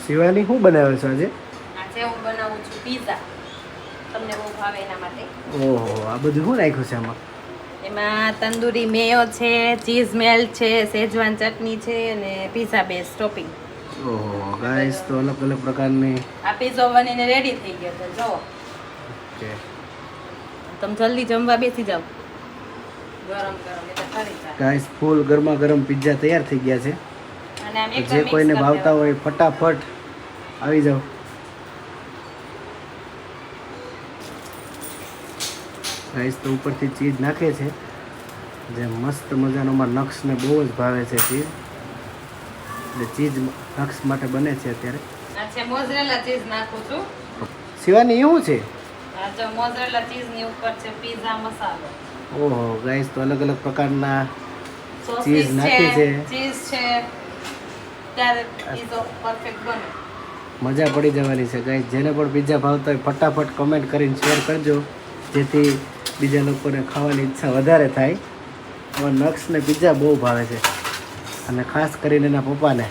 શિવાની શું બનાવે છે આજે? આજે હું બનાવું છું પીઝા. તમને બહુ ભાવે એના માટે. ઓહો, આ બધું શું નાખ્યું છે આમાં? એમાં તંદૂરી મેયો છે, ચીઝ મેલ્ટ છે, શેજવાન ચટણી છે અને પીઝા બેઝ ટોપિંગ. ઓહો ગાઈસ, તો અલગ અલગ પ્રકારની. આ પીઝો બનીને રેડી થઈ ગયો છે જો. ઓકે, તમે જલ્દી જમવા બેસી જાઓ. ગરમ ગરમ એટલે ખરી જાય. ગાઈસ ફૂલ ગરમા ગરમ પિઝા તૈયાર થઈ ગયા છે. અને આમ એકદમ જે mix કોઈને કરી ભાવતા દેવાનું. હોય ફટાફટ આવી જાઓ. ગાઈસ તો ઉપરથી ચીઝ નાખે છે, જે મસ્ત મજાનો માં નક્ષને બહુ જ ભાવે છે ચીઝ. એટલે ચીઝ નક્ષ માટે બને છે અત્યારે. આ છે મોઝરેલા ચીઝ નાખું છું. શિવાની એવું છે? આ જો મોઝરેલા ચીઝ ની ઉપર છે પીઝા મસાલો. ઓહો ગાઈસ, તો અલગ અલગ પ્રકારના સોસીસ ચીઝ નાખી છે. ચીઝ છે ત્યારે પીઝો પરફેક્ટ બને. મજા પડી જવાની છે ગાઈસ. જેને પણ પિઝા ભાવતા હોય ફટાફટ કમેન્ટ કરીને શેર કરજો, જેથી બીજા લોકોને ખાવાની ઈચ્છા વધારે થાય. હવે નક્ષને પિઝા બહુ ભાવે છે, અને ખાસ કરીને એના પપ્પાને.